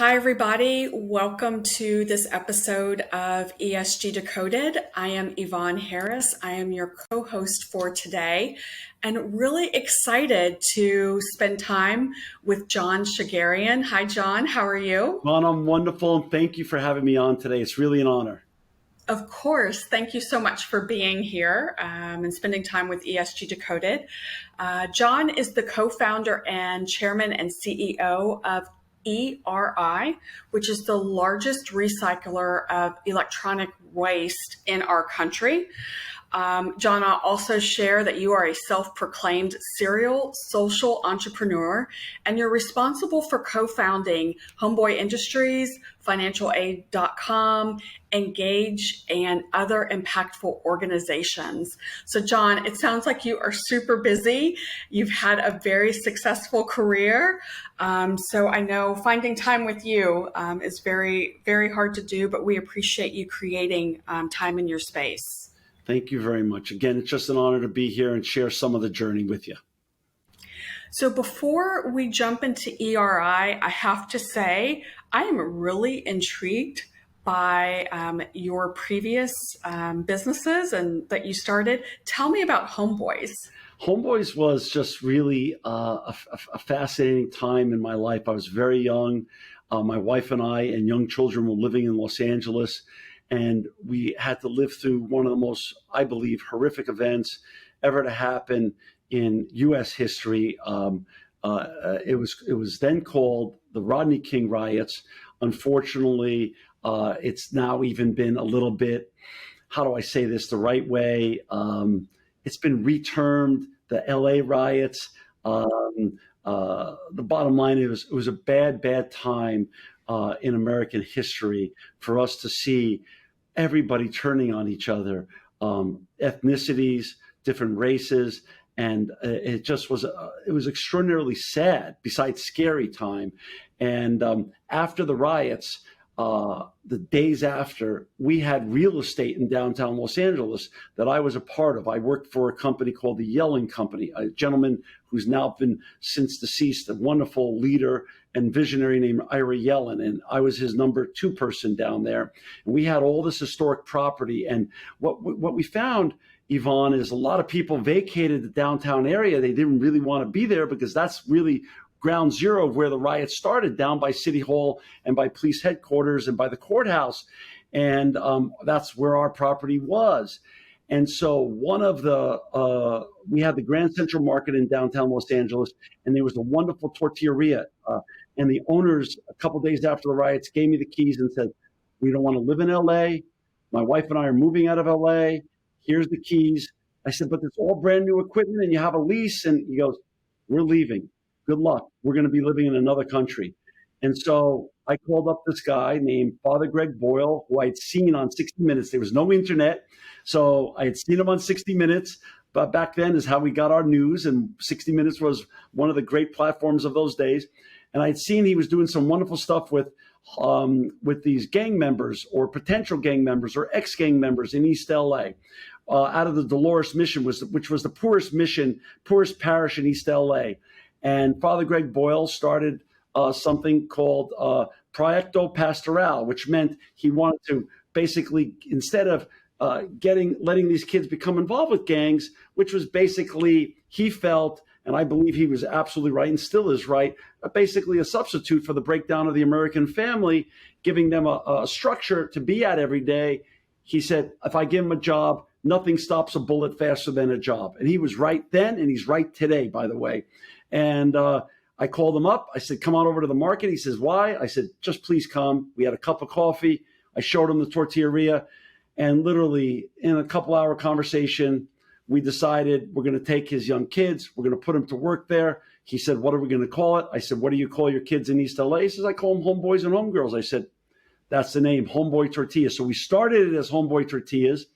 Hi, everybody. Welcome to this episode of ESG Decoded. I am Yvonne Harris. I am your co-host for today and really excited to spend time with John Shegerian. Hi, John. How are you? Ron, I'm wonderful, and thank you for having me on today. It's really an honor. Of course. Thank you so much for being here and spending time with ESG Decoded. John is the co-founder and chairman and CEO of ERI, which is the largest recycler of electronic waste in our country. John, I'll also share that you are a self-proclaimed serial social entrepreneur, and you're responsible for co-founding Homeboy Industries, financialaid.com, Engage, and other impactful organizations. So, John, it sounds like you are super busy. You've had a very successful career. So I know finding time with you is very, very hard to do, but we appreciate you creating time in your space. Thank you very much. Again, it's just an honor to be here and share some of the journey with you. So before we jump into ERI, I have to say I am really intrigued by your previous businesses and that you started. Tell me about Homeboys. Homeboys was just really a fascinating time in my life. I was very young. My wife and I and young children were living in Los Angeles, and we had to live through one of the most, I believe, horrific events ever to happen in U.S. history. It was then called the Rodney King riots. Unfortunately, it's now even been a little bit, how do I say this the right way? It's been retermed the L.A. riots. The bottom line is it was a bad time in American history for us to see everybody turning on each other, ethnicities, different races, and it just was it was extraordinarily sad, besides scary time. And after the riots, the days after, we had real estate in downtown Los Angeles that I was a part of. I worked for a company called the Yelling Company, a gentleman who's now been since deceased, a wonderful leader and visionary named Ira Yellen, and I was his number two person down there. And we had all this historic property, and what we found, Yvonne, is a lot of people vacated the downtown area. They didn't really want to be there because that's really ground zero of where the riots started, down by City Hall and by police headquarters and by the courthouse. And that's where our property was. And so one of the, we had the Grand Central Market in downtown Los Angeles, and there was a wonderful tortilleria. And the owners, a couple of days after the riots, gave me the keys and said, "We don't want to live in LA. My wife and I are moving out of LA. Here's the keys." I said, "But it's all brand new equipment and you have a lease." And he goes, "We're leaving. Good luck. We're going to be living in another country." And so I called up this guy named Father Greg Boyle, who I'd seen on 60 Minutes. There was no internet. So I had seen him on 60 Minutes. But back then is how we got our news. And 60 Minutes was one of the great platforms of those days. And I'd seen he was doing some wonderful stuff with these gang members or potential gang members or ex-gang members in East LA. Out of the Dolores Mission, which was the poorest parish in East LA. And Father Greg Boyle started something called Proyecto Pastoral, which meant he wanted to basically, instead of letting these kids become involved with gangs, which was basically, he felt, and I believe he was absolutely right and still is right, basically a substitute for the breakdown of the American family, giving them a structure to be at every day. He said, if I give him a job, nothing stops a bullet faster than a job. And he was right then, and he's right today, by the way. And I called him up. I said, "Come on over to the market." He says, "Why?" I said, "Just please come." We had a cup of coffee. I showed him the tortilleria. And literally in a couple-hour conversation, we decided we're going to take his young kids. We're going to put them to work there. He said, "What are we going to call it?" I said, "What do you call your kids in East LA?" He says, "I call them homeboys and homegirls." I said, "That's the name, Homeboy Tortillas." So we started it as Homeboy Tortillas.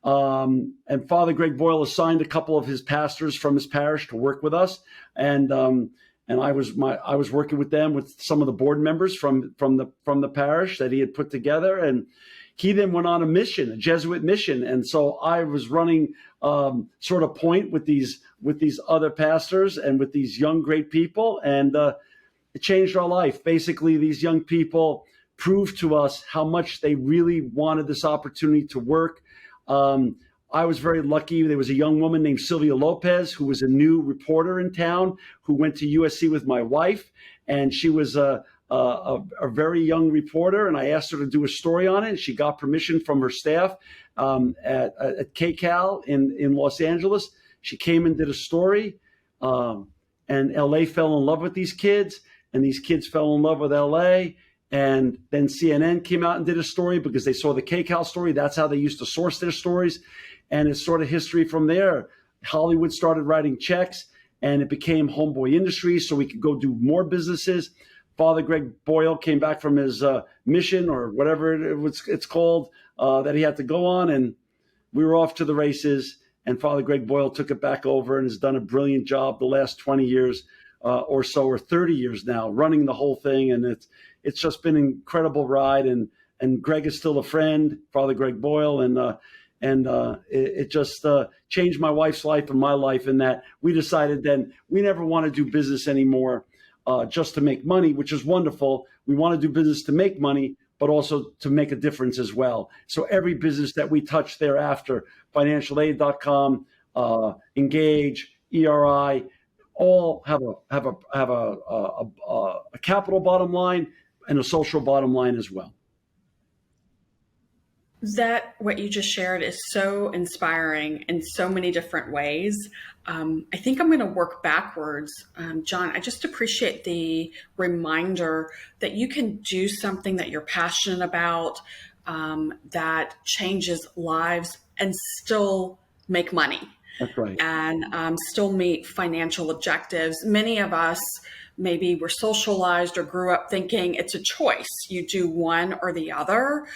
And Father Greg Boyle assigned a couple of his pastors from his parish to work with us. And I was working with them, with some of the board members from the parish that he had put together. And he then went on a mission, a Jesuit mission. And so I was running sort of point with these other pastors and with these young, great people. And it changed our life. Basically, these young people proved to us how much they really wanted this opportunity to work. I was very lucky. There was a young woman named Sylvia Lopez, who was a new reporter in town, who went to USC with my wife, and she was a very young reporter, and I asked her to do a story on it. And she got permission from her staff at KCAL in Los Angeles. She came and did a story, and LA fell in love with these kids, and these kids fell in love with LA. And then CNN came out and did a story because they saw the KCAL story. That's how they used to source their stories. And it's sort of history from there. Hollywood started writing checks, and it became Homeboy Industries, so we could go do more businesses. Father Greg Boyle came back from his mission, or whatever it's called, that he had to go on, and we were off to the races. And Father Greg Boyle took it back over and has done a brilliant job the last 20 years or so, or 30 years now, running the whole thing. And it's just been an incredible ride. And Greg is still a friend, Father Greg Boyle, and it just changed my wife's life and my life, in that we decided then we never want to do business anymore just to make money, which is wonderful. We want to do business to make money, but also to make a difference as well. So every business that we touch thereafter, financialaid.com, Engage, ERI, all have a capital bottom line and a social bottom line as well. That what you just shared is so inspiring in so many different ways. I think I'm going to work backwards. John, I just appreciate the reminder that you can do something that you're passionate about, that changes lives, and still make money. That's right. And still meet financial objectives. Many of us maybe were socialized or grew up thinking it's a choice. You do one or the other.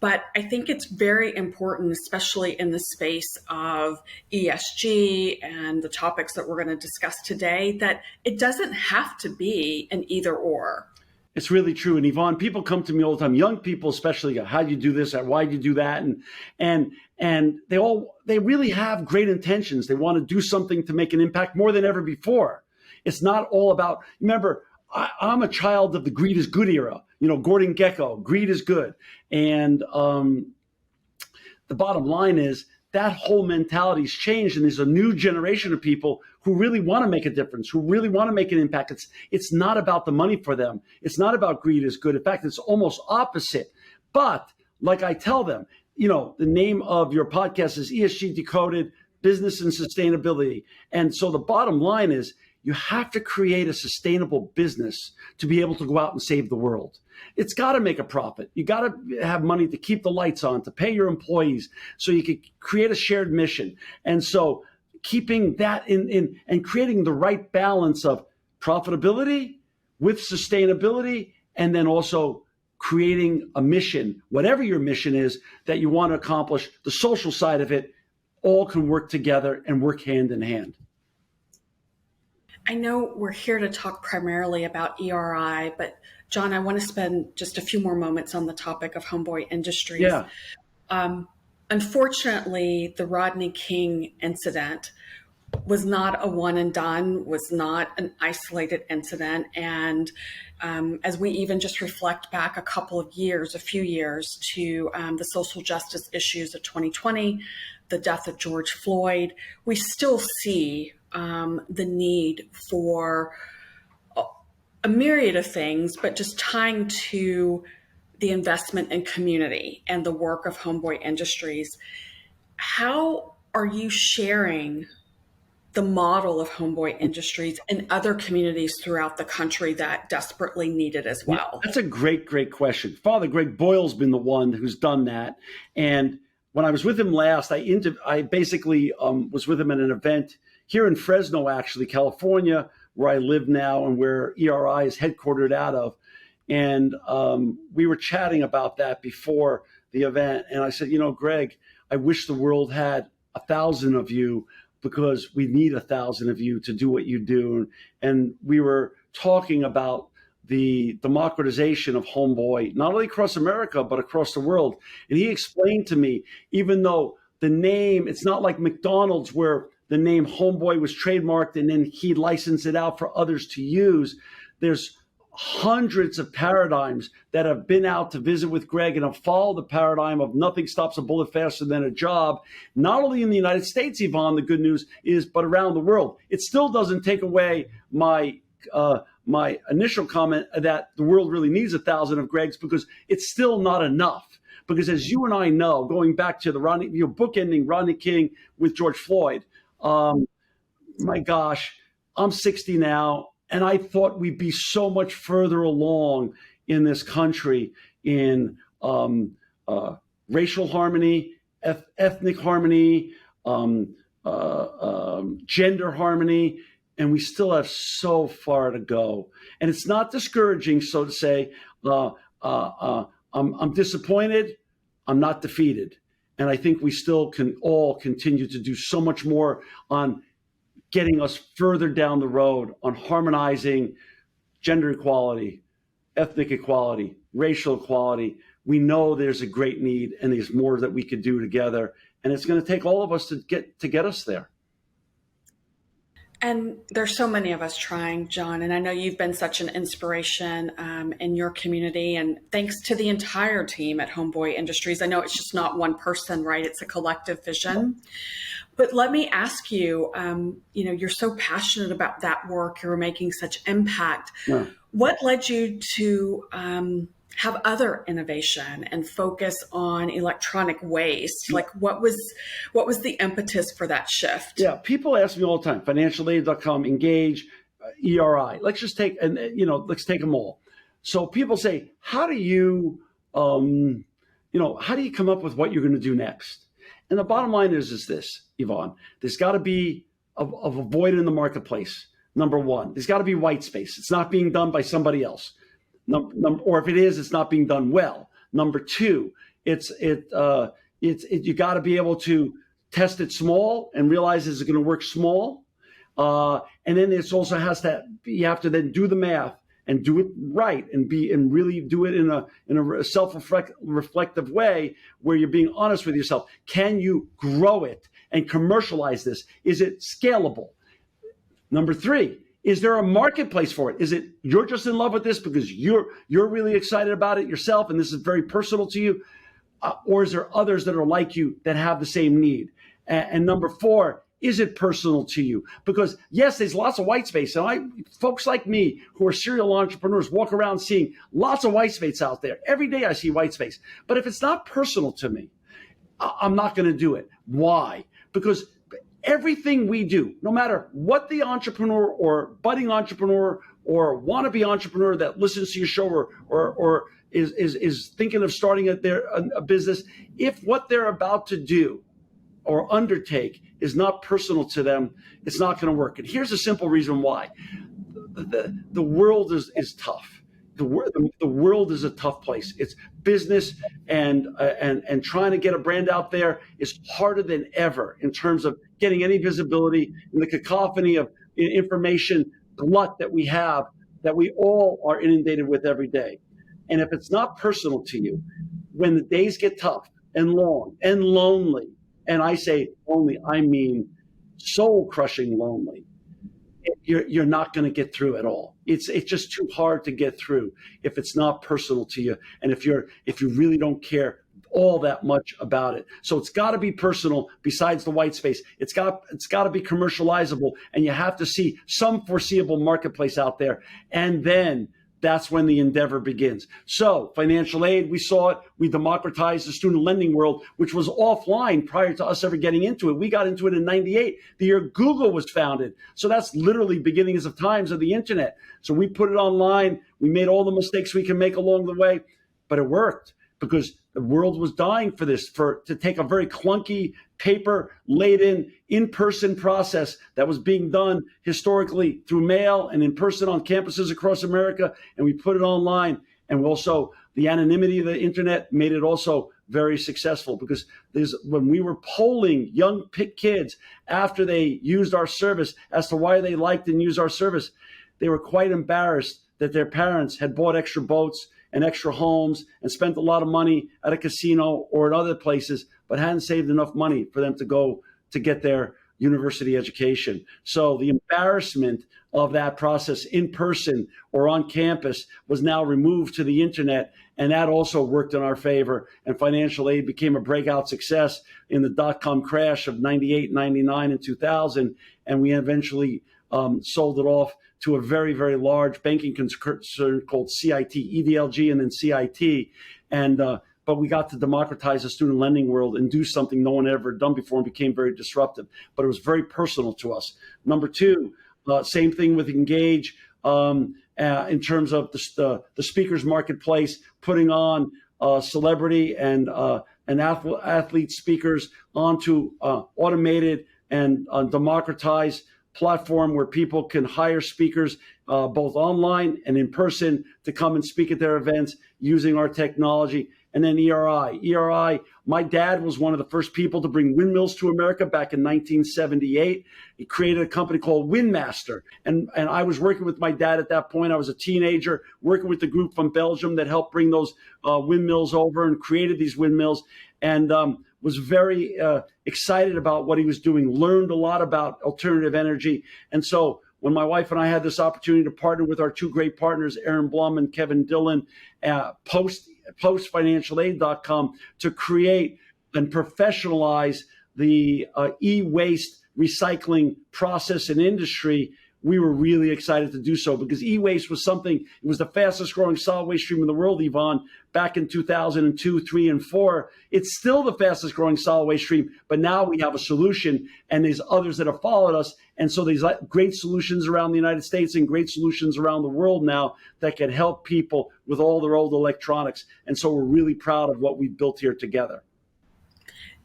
But I think it's very important, especially in the space of ESG and the topics that we're going to discuss today, that it doesn't have to be an either or. It's really true. And Yvonne, people come to me all the time, young people especially, go, how'd you do this? Why'd you do that? And they really have great intentions. They want to do something to make an impact more than ever before. It's not all about, remember, I'm a child of the greed is good era. Gordon Gekko, greed is good. And the bottom line is that whole mentality's changed, and there's a new generation of people who really want to make a difference, who really want to make an impact. It's not about the money for them. It's not about greed is good. In fact, it's almost opposite. But like I tell them, the name of your podcast is ESG Decoded, Business and Sustainability. And so the bottom line is, you have to create a sustainable business to be able to go out and save the world. It's got to make a profit. You got to have money to keep the lights on, to pay your employees, so you can create a shared mission. And so keeping that in and creating the right balance of profitability with sustainability, and then also creating a mission, whatever your mission is that you want to accomplish, the social side of it, all can work together and work hand in hand. I know we're here to talk primarily about ERI, but John, I want to spend just a few more moments on the topic of Homeboy Industries. Yeah. Unfortunately, the Rodney King incident was not a one and done, was not an isolated incident. And as we even just reflect back a few years to the social justice issues of 2020, the death of George Floyd, we still see the need for a myriad of things, but just tying to the investment in community and the work of Homeboy Industries. How are you sharing the model of Homeboy Industries in other communities throughout the country that desperately need it as well? Yeah, that's a great question. Father Greg Boyle's been the one who's done that. And when I was with him last, I basically was with him at an event here in Fresno, actually, California, where I live now and where ERI is headquartered out of. And we were chatting about that before the event. And I said, Greg, I wish the world had 1,000 of you, because we need 1,000 of you to do what you do. And we were talking about the democratization of Homeboy, not only across America, but across the world. And he explained to me, even though the name, it's not like McDonald's where the name Homeboy was trademarked and then he licensed it out for others to use. There's hundreds of paradigms that have been out to visit with Greg and have followed the paradigm of nothing stops a bullet faster than a job, not only in the United States, Yvonne, the good news is, but around the world. It still doesn't take away my initial comment that the world really needs 1,000 of Greg's, because it's still not enough. Because as you and I know, going back to the bookending Rodney King with George Floyd, my gosh, I'm 60 now, and I thought we'd be so much further along in this country in racial harmony, ethnic harmony, gender harmony, and we still have so far to go. And it's not discouraging, so to say. I'm disappointed. I'm not defeated. And I think we still can all continue to do so much more on getting us further down the road on harmonizing gender equality, ethnic equality, racial equality. We know there's a great need, and there's more that we could do together. And it's going to take all of us to get us there. And there's so many of us trying, John, and I know you've been such an inspiration in your community, and thanks to the entire team at Homeboy Industries. I know it's just not one person, right? It's a collective vision. But let me ask you, you're so passionate about that work. You're making such impact. Yeah. What led you to have other innovation and focus on electronic waste? Like, what was the impetus for that shift? Yeah, people ask me all the time, financialaid.com, Engage, ERI. Let's just take, let's take them all. So people say, how do you come up with what you're going to do next? And the bottom line is this, Yvonne, there's got to be of a void in the marketplace. Number one, there's got to be white space. It's not being done by somebody else. Or if it is, it's not being done well. Number two, you got to be able to test it small and realize it's going to work small. And then it's also you have to then do the math and do it right and really do it in a self-reflective way where you're being honest with yourself. Can you grow it and commercialize this? Is it scalable? Number three, is there a marketplace for it? Is it you're just in love with this because you're really excited about it yourself and this is very personal to you? Or is there others that are like you that have the same need? And number four, is it personal to you? Because yes, there's lots of white space. And folks like me who are serial entrepreneurs walk around seeing lots of white space out there. Every day I see white space. But if it's not personal to me, I'm not going to do it. Why? Because everything we do, no matter what the entrepreneur or budding entrepreneur or wannabe entrepreneur that listens to your show or is thinking of starting a business, if what they're about to do or undertake is not personal to them, it's not going to work. And here's a simple reason why. The world is tough. The world is a tough place. It's business and trying to get a brand out there is harder than ever in terms of getting any visibility in the cacophony of information glut that we have, that we all are inundated with every day. And if it's not personal to you, when the days get tough and long and lonely, and I say lonely, I mean soul-crushing lonely, you're not going to get through at all. It's just too hard to get through if it's not personal to you, and if you really don't care all that much about it. So it's got to be personal. Besides the white space, it's got to be commercializable, and you have to see some foreseeable marketplace out there, and then that's when the endeavor begins. So financial aid, we saw it. We democratized the student lending world, which was offline prior to us ever getting into it. We got into it in 98, the year Google was founded. So that's literally beginnings of times of the internet. So we put it online. We made all the mistakes we can make along the way, but it worked because the world was dying for this, to take a very clunky, paper-laden, in-person process that was being done historically through mail and in person on campuses across America, and we put it online. And also, the anonymity of the internet made it also very successful, because when we were polling young kids after they used our service as to why they liked and used our service, they were quite embarrassed that their parents had bought extra boats and extra homes and spent a lot of money at a casino or at other places, but hadn't saved enough money for them to go to get their university education. So the embarrassment of that process in person or on campus was now removed to the internet, and that also worked in our favor. And financial aid became a breakout success in the dot-com crash of 98, 99, and 2000, and we eventually sold it off to a very, very large banking concern called CIT, EDLG, and then CIT. And but we got to democratize the student lending world and do something no one had ever done before, and became very disruptive. But it was very personal to us. Number two, same thing with Engage in terms of the speakers marketplace, putting on celebrity and athlete speakers onto automated and democratized platform where people can hire speakers both online and in person to come and speak at their events using our technology. And then ERI, my dad was one of the first people to bring windmills to America back in 1978. He created a company called Windmaster. And I was working with my dad at that point. I was a teenager working with the group from Belgium that helped bring those windmills over and created these windmills, and was very excited about what he was doing, learned a lot about alternative energy. And so when my wife and I had this opportunity to partner with our two great partners, Aaron Blum and Kevin Dillon, postfinancialaid.com, to create and professionalize the e-waste recycling process and industry, we were really excited to do so, because e-waste was something, it was the fastest growing solid waste stream in the world, Yvonne, back in 2002, 3, and 4. It's still the fastest growing solid waste stream, but now we have a solution, and there's others that have followed us. And so there's great solutions around the United States and great solutions around the world now that can help people with all their old electronics. And so we're really proud of what we've built here together.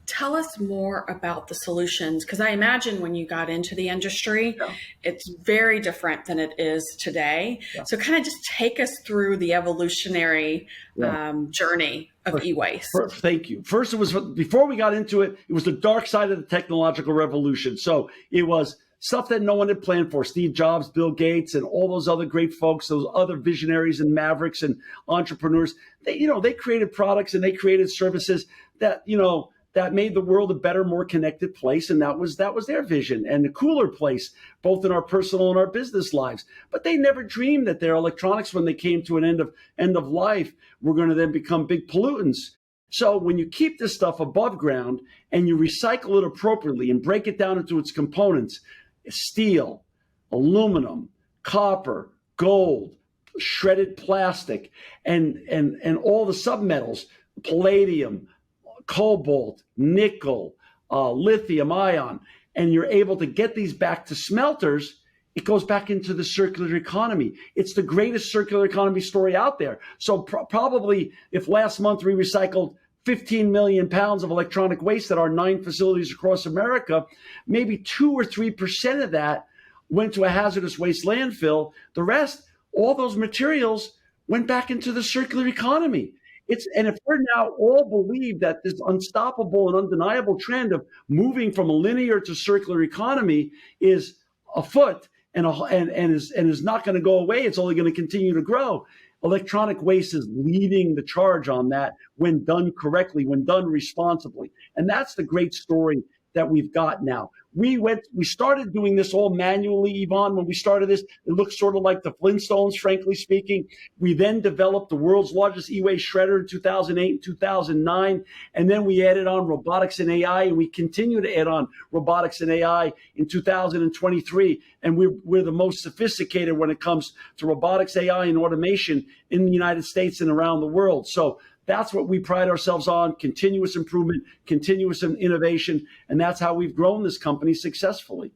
Tell us more about the solutions, because I imagine when you got into the industry, it's very different than it is today. So kind of just take us through the evolutionary journey of e-waste. Thank you. First, it was, before we got into it, it was the dark side of the technological revolution. So it was stuff that no one had planned for. Steve Jobs, Bill Gates, and all those other great folks, those other visionaries and mavericks and entrepreneurs, they created products and they created services that, that made the world a better, more connected place. And that was their vision, and a cooler place, both in our personal and our business lives. But they never dreamed that their electronics, when they came to an end of life, were going to then become big pollutants. So when you keep this stuff above ground and you recycle it appropriately and break it down into its components, steel, aluminum, copper, gold, shredded plastic, and all the submetals, palladium, cobalt, nickel, lithium ion, and you're able to get these back to smelters, it goes back into the circular economy. It's the greatest circular economy story out there. So probably if last month we recycled 15 million pounds of electronic waste at our 9 facilities across America, maybe 2 or 3% of that went to a hazardous waste landfill. The rest, all those materials, went back into the circular economy. And if we're now all believe that this unstoppable and undeniable trend of moving from a linear to circular economy is afoot and is not going to go away, it's only going to continue to grow. Electronic waste is leading the charge on that when done correctly, when done responsibly. And that's the great story that we've got now. We started doing this all manually, Yvonne. When we started this, it looked sort of like the Flintstones, frankly speaking. We then developed the world's largest e-waste shredder in 2008 and 2009. And then we added on robotics and AI, and we continue to add on robotics and AI in 2023. And we're the most sophisticated when it comes to robotics, AI, and automation in the United States and around the world. So that's what we pride ourselves on: continuous improvement, continuous innovation, and that's how we've grown this company successfully.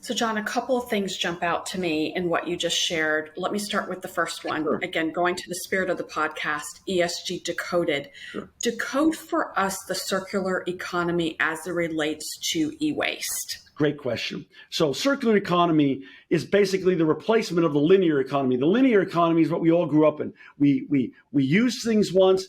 So, John, a couple of things jump out to me in what you just shared. Let me start with the first one. Sure. Again, going to the spirit of the podcast, ESG Decoded. Sure. Decode for us the circular economy as it relates to e-waste. Great question. So circular economy is basically the replacement of the linear economy. The linear economy is what we all grew up in. We use things once,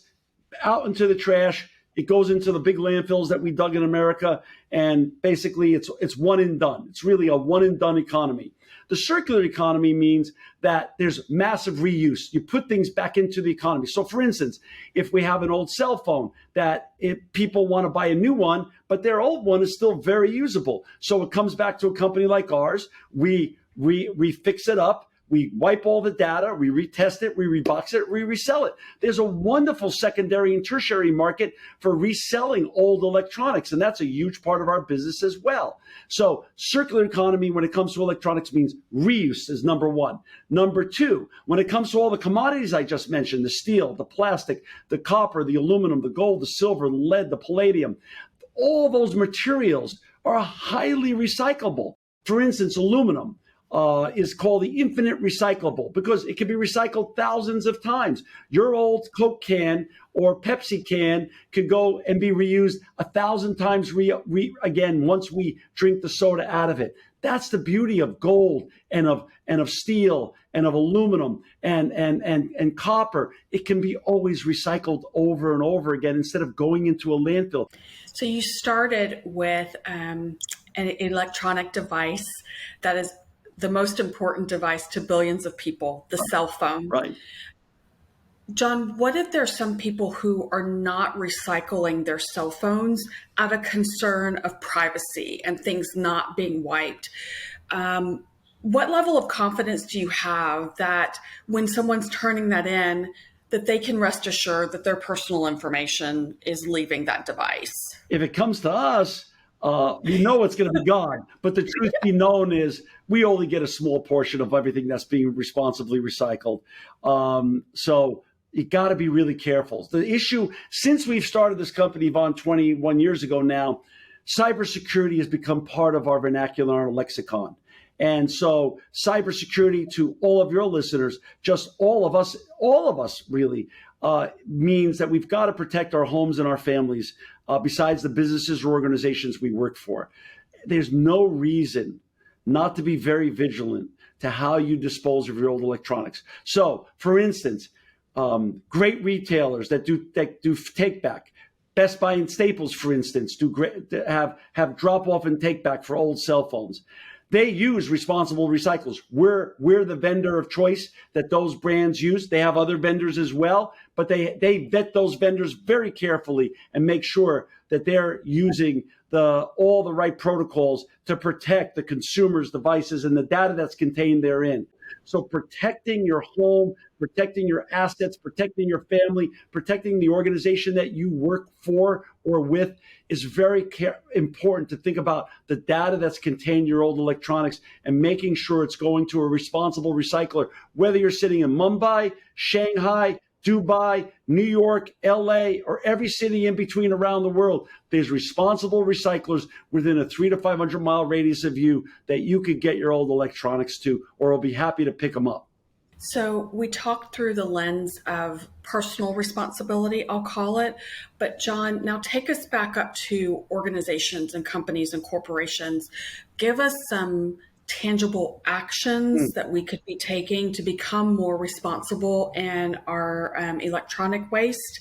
out into the trash. It goes into the big landfills that we dug in America, and basically it's one and done. It's really a one and done economy. The circular economy means that there's massive reuse. You put things back into the economy. So for instance, if we have an old cell phone that if people want to buy a new one, but their old one is still very usable. So it comes back to a company like ours. We fix it up. We wipe all the data, we retest it, we rebox it, we resell it. There's a wonderful secondary and tertiary market for reselling old electronics, and that's a huge part of our business as well. So circular economy when it comes to electronics means reuse is number one. Number two, when it comes to all the commodities I just mentioned, the steel, the plastic, the copper, the aluminum, the gold, the silver, the lead, the palladium, all those materials are highly recyclable. For instance, aluminum is called the infinite recyclable because it can be recycled thousands of times. Your old Coke can or Pepsi can could go and be reused 1,000 times again once we drink the soda out of it. That's the beauty of gold and of steel and of aluminum and copper. It can be always recycled over and over again instead of going into a landfill. So you started with an electronic device that is the most important device to billions of people, the cell phone. Right. John, what if there's some people who are not recycling their cell phones out of concern of privacy and things not being wiped? What level of confidence do you have that when someone's turning that in, that they can rest assured that their personal information is leaving that device? If it comes to us, we know it's going to be gone. But the truth be known is we only get a small portion of everything that's being responsibly recycled. So you got to be really careful. The issue, since we've started this company, Yvonne, 21 years ago now, cybersecurity has become part of our vernacular, our lexicon. And so cybersecurity, to all of your listeners, just all of us really, means that we've got to protect our homes and our families, besides the businesses or organizations we work for. There's no reason not to be very vigilant to how you dispose of your old electronics. So, for instance, great retailers that do take back. Best Buy and Staples, for instance, have drop off and take back for old cell phones. They use responsible recyclers. We're the vendor of choice that those brands use. They have other vendors as well, but they vet those vendors very carefully and make sure that they're using all the right protocols to protect the consumer's devices and the data that's contained therein. So protecting your home, protecting your assets, protecting your family, protecting the organization that you work for or with is very important to think about the data that's contained in your old electronics and making sure it's going to a responsible recycler, whether you're sitting in Mumbai, Shanghai, Dubai, New York, LA, or every city in between around the world. There's responsible recyclers within a 300 to 500 mile radius of you that you could get your old electronics to, or will be happy to pick them up. So we talked through the lens of personal responsibility, I'll call it. But John, now take us back up to organizations and companies and corporations. Give us some tangible actions that we could be taking to become more responsible in our electronic waste.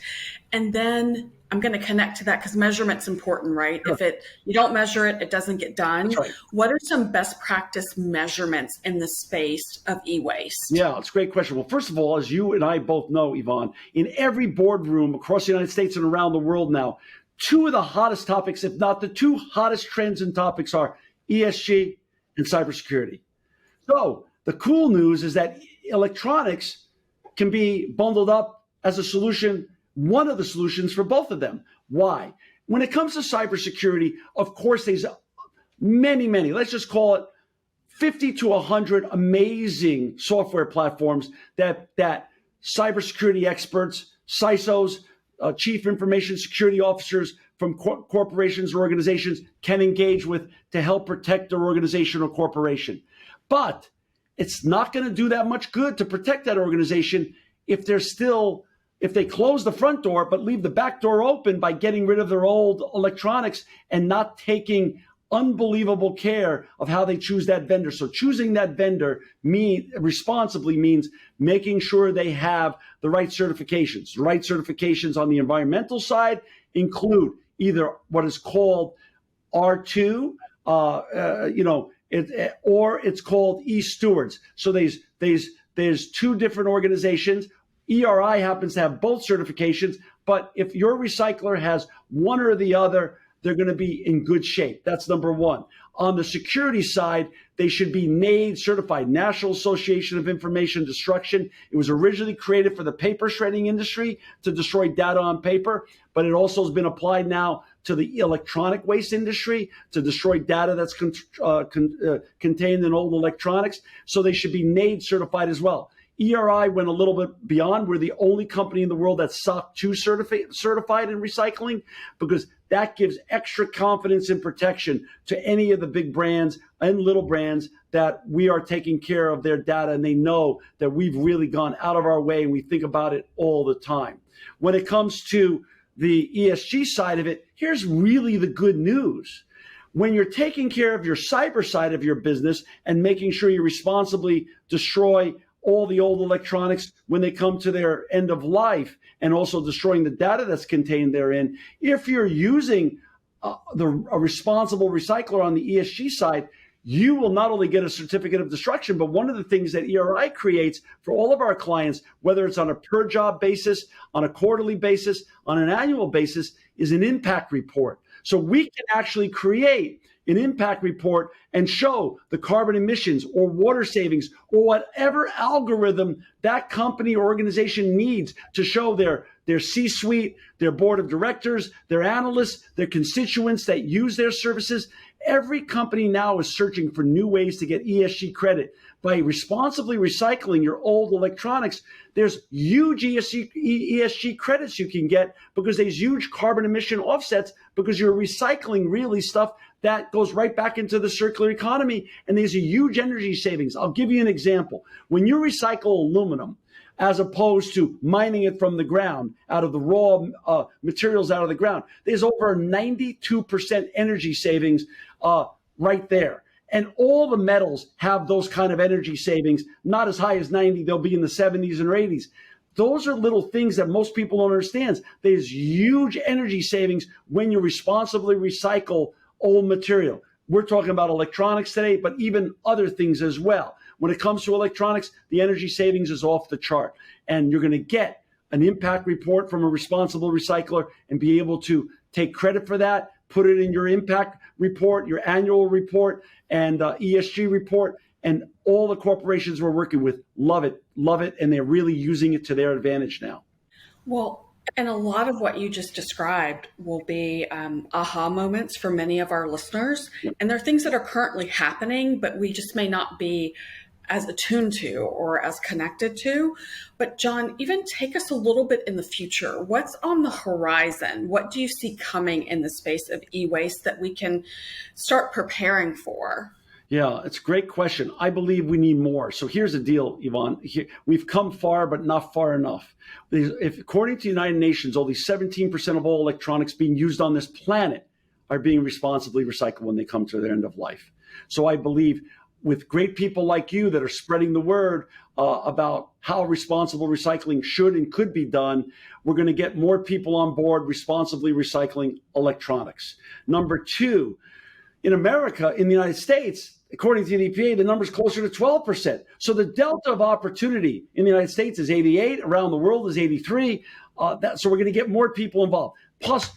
And then I'm going to connect to that because measurement's important, right? Sure. If you don't measure it, it doesn't get done. That's right. What are some best practice measurements in the space of e-waste? Yeah, it's a great question. Well, first of all, as you and I both know, Yvonne, in every boardroom across the United States and around the world now, two of the hottest topics, if not the two hottest trends and topics, are ESG and cybersecurity. So the cool news is that electronics can be bundled up as a solution, one of the solutions for both of them. Why? When it comes to cybersecurity, of course, there's many, let's just call it 50 to 100 amazing software platforms that cybersecurity experts, CISOs, chief information security officers from corporations or organizations can engage with to help protect their organization or corporation. But it's not going to do that much good to protect that organization if they close the front door but leave the back door open by getting rid of their old electronics and not taking unbelievable care of how they choose that vendor. So choosing that vendor responsibly means making sure they have the right certifications. The right certifications on the environmental side include either what is called R2, or it's called e-stewards. So there's two different organizations. ERI happens to have both certifications, but if your recycler has one or the other, they're going to be in good shape. That's number one. On the security side, they should be NACD certified, National Association of Information Destruction. It was originally created for the paper shredding industry to destroy data on paper, but it also has been applied now to the electronic waste industry to destroy data that's contained in old electronics. So they should be NACD certified as well. ERI went a little bit beyond. We're the only company in the world that's SOC 2 certified in recycling, because that gives extra confidence and protection to any of the big brands and little brands that we are taking care of their data, and they know that we've really gone out of our way and we think about it all the time. When it comes to the ESG side of it, here's really the good news. When you're taking care of your cyber side of your business and making sure you responsibly destroy all the old electronics when they come to their end of life, and also destroying the data that's contained therein, if you're using a responsible recycler on the ESG side, you will not only get a certificate of destruction, but one of the things that ERI creates for all of our clients, whether it's on a per job basis, on a quarterly basis, on an annual basis, is an impact report. So we can actually create an impact report and show the carbon emissions or water savings or whatever algorithm that company or organization needs to show their C-suite, their board of directors, their analysts, their constituents that use their services. Every company now is searching for new ways to get ESG credit. By responsibly recycling your old electronics, there's huge ESG credits you can get, because there's huge carbon emission offsets, because you're recycling really stuff that goes right back into the circular economy, and there's a huge energy savings. I'll give you an example. When you recycle aluminum, as opposed to mining it from the ground, out of the raw materials out of the ground, there's over 92% energy savings right there. And all the metals have those kind of energy savings, not as high as 90, they'll be in the 70s and 80s. Those are little things that most people don't understand. There's huge energy savings when you responsibly recycle old material. We're talking about electronics today, but even other things as well. When it comes to electronics, the energy savings is off the chart. And you're going to get an impact report from a responsible recycler and be able to take credit for that, put it in your impact report, your annual report, and ESG report. And all the corporations we're working with love it, and they're really using it to their advantage now. Well, and a lot of what you just described will be aha moments for many of our listeners. And there are things that are currently happening, but we just may not be as attuned to or as connected to. But John, even take us a little bit in the future. What's on the horizon? What do you see coming in the space of e-waste that we can start preparing for? Yeah, it's a great question. I believe we need more. So here's the deal, Yvonne. We've come far, but not far enough. According to the United Nations, only 17% of all electronics being used on this planet are being responsibly recycled when they come to their end of life. So I believe with great people like you that are spreading the word about how responsible recycling should and could be done, we're going to get more people on board responsibly recycling electronics. Number two, in America, in the United States, according to the EPA, the number is closer to 12%. So the delta of opportunity in the United States is 88, around the world is 83. So we're going to get more people involved. Plus,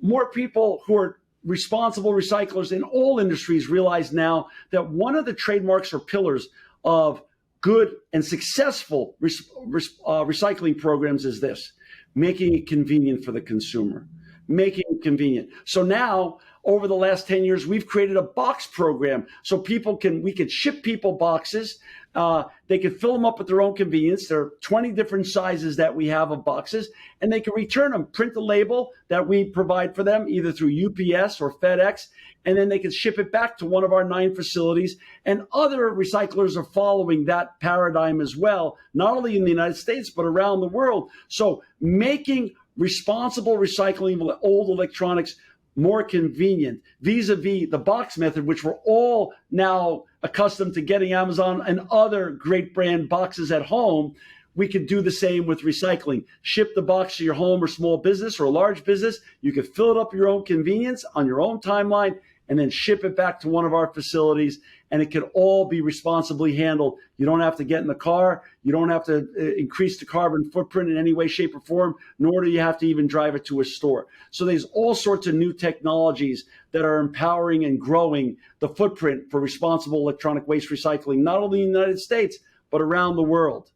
more people who are responsible recyclers in all industries realize now that one of the trademarks or pillars of good and successful recycling programs is this: making it convenient for the consumer, making it convenient. So now, over the last 10 years, we've created a box program so we can ship people boxes. They can fill them up at their own convenience. There are 20 different sizes that we have of boxes, and they can return them, print the label that we provide for them, either through UPS or FedEx, and then they can ship it back to one of our 9 facilities. And other recyclers are following that paradigm as well, not only in the United States, but around the world. So making responsible recycling of old electronics more convenient vis-a-vis the box method, which we're all now accustomed to getting Amazon and other great brand boxes at home. We could do the same with recycling. Ship the box to your home or small business or a large business. You could fill it up your own convenience on your own timeline and then ship it back to one of our facilities, and it can all be responsibly handled. You don't have to get in the car. You don't have to increase the carbon footprint in any way, shape, or form, nor do you have to even drive it to a store. So there's all sorts of new technologies that are empowering and growing the footprint for responsible electronic waste recycling, not only in the United States, but around the world.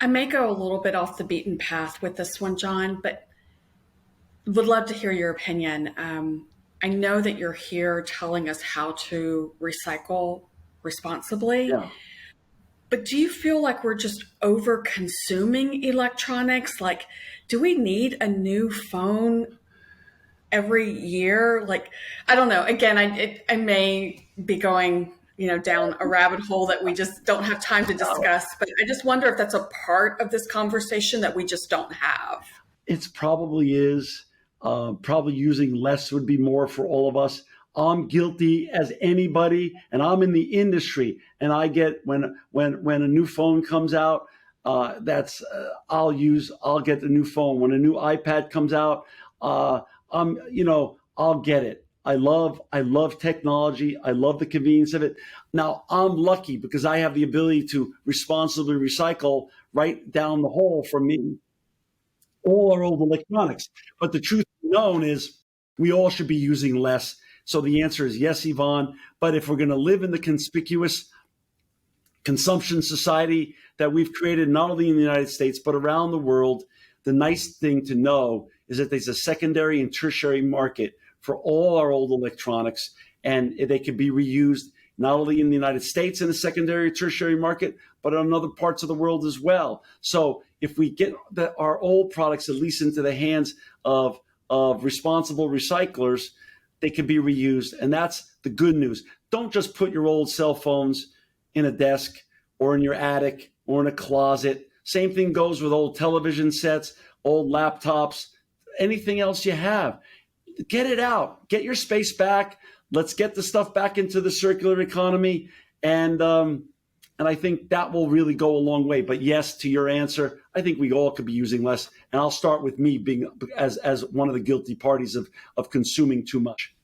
I may go a little bit off the beaten path with this one, John, but would love to hear your opinion. I know that you're here telling us how to recycle responsibly, Yeah. but do you feel like we're just over consuming electronics? Like, do we need a new phone every year? Like, I don't know. Again, I may be going, down a rabbit hole that we just don't have time to discuss, but I just wonder if that's a part of this conversation that we just don't have. It probably is. Probably using less would be more for all of us. I'm guilty as anybody, and I'm in the industry, and I get when a new phone comes out, I'll get the new phone. When a new iPad comes out, I'll get it. I love technology. I love the convenience of it. Now, I'm lucky because I have the ability to responsibly recycle right down the hall from me all our old electronics. But the truth known is we all should be using less. So the answer is yes, Yvonne. But if we're going to live in the conspicuous consumption society that we've created, not only in the United States, but around the world, the nice thing to know is that there's a secondary and tertiary market for all our old electronics, and they can be reused not only in the United States in the secondary or tertiary market, but in other parts of the world as well. So if we get our old products at least into the hands of responsible recyclers, they can be reused. And that's the good news. Don't just put your old cell phones in a desk or in your attic or in a closet. Same thing goes with old television sets, old laptops, anything else you have. Get it out. Get your space back. Let's get the stuff back into the circular economy. And I think that will really go a long way. But yes, to your answer, I think we all could be using less. And I'll start with me being as one of the guilty parties of consuming too much.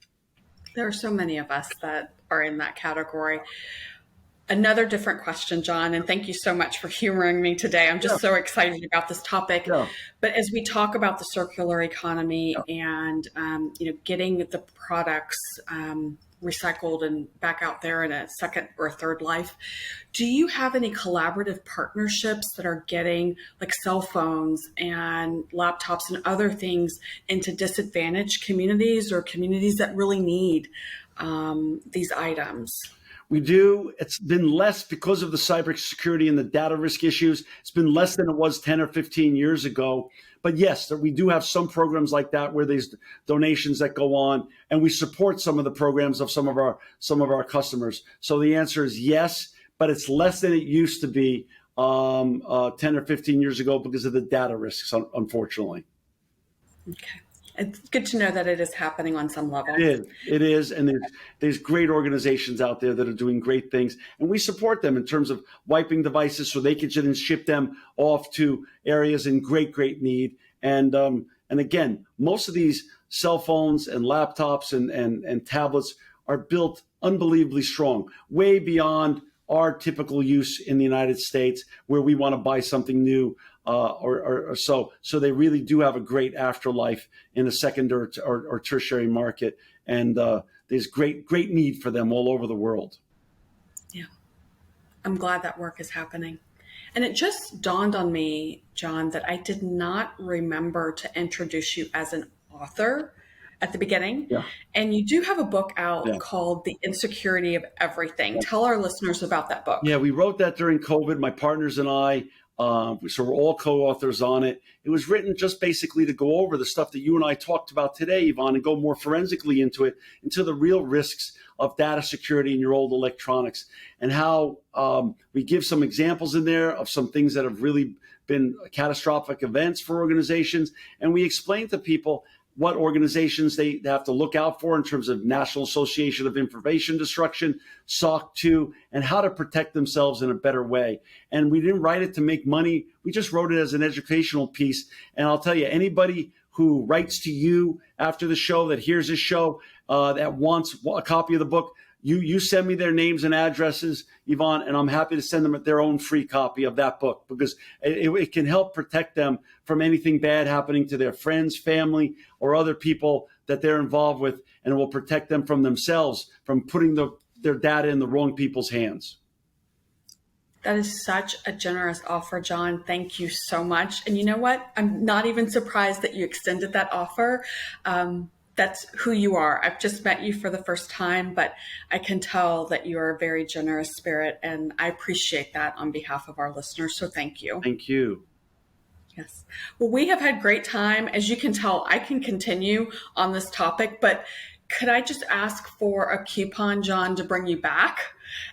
There are so many of us that are in that category. Another different question, John, and thank you so much for humoring me today. I'm just so excited about this topic. Yeah. But as we talk about the circular economy and getting the products recycled and back out there in a second or third life, do you have any collaborative partnerships that are getting like cell phones and laptops and other things into disadvantaged communities or communities that really need these items? We do. It's been less because of the cybersecurity and the data risk issues. It's been less than it was 10 or 15 years ago. But yes, we do have some programs like that where there's donations that go on, and we support some of the programs of some of our customers. So the answer is yes, but it's less than it used to be 10 or 15 years ago because of the data risks, unfortunately. Okay. It's good to know that it is happening on some level. It is. And there's great organizations out there that are doing great things. And we support them in terms of wiping devices so they can then ship them off to areas in great need. And again, most of these cell phones and laptops and tablets are built unbelievably strong, way beyond our typical use in the United States, where we want to buy something new. So they really do have a great afterlife in the second or tertiary market, and there's great need for them all over the world. Yeah, I'm glad that work is happening. And it just dawned on me, John, that I did not remember to introduce you as an author at the beginning. Yeah. And you do have a book out called The Insecurity of Everything. Yeah. Tell our listeners about that book. Yeah, we wrote that during COVID, my partners and I. So we're all co-authors on it. It was written just basically to go over the stuff that you and I talked about today, Yvonne, and go more forensically into the real risks of data security in your old electronics, and how we give some examples in there of some things that have really been catastrophic events for organizations. And we explain to people what organizations they have to look out for in terms of National Association of Information Destruction, SOC 2, and how to protect themselves in a better way. And we didn't write it to make money. We just wrote it as an educational piece. And I'll tell you, anybody who writes to you after the show, that hears this show, that wants a copy of the book, you send me their names and addresses, Yvonne, and I'm happy to send them their own free copy of that book, because it can help protect them from anything bad happening to their friends, family, or other people that they're involved with, and it will protect them from themselves, from putting their data in the wrong people's hands. That is such a generous offer, John. Thank you so much. And you know what? I'm not even surprised that you extended that offer. That's who you are. I've just met you for the first time, but I can tell that you are a very generous spirit, and I appreciate that on behalf of our listeners. So thank you. Thank you. Yes. Well, we have had great time. As you can tell, I can continue on this topic, but could I just ask for a coupon, John, to bring you back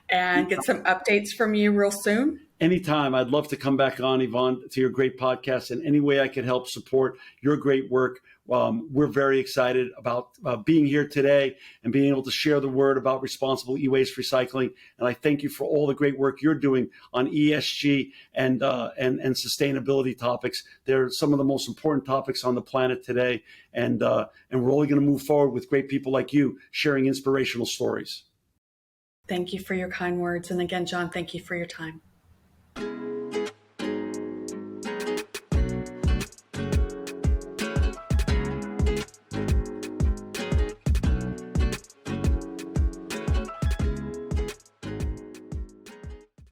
and get some updates from you real soon? Anytime. I'd love to come back on, Yvonne, to your great podcast, and any way I could help support your great work. We're very excited about being here today and being able to share the word about responsible e-waste recycling. And I thank you for all the great work you're doing on ESG and sustainability topics. They're some of the most important topics on the planet today. And we're only going to move forward with great people like you sharing inspirational stories. Thank you for your kind words. And again, John, thank you for your time.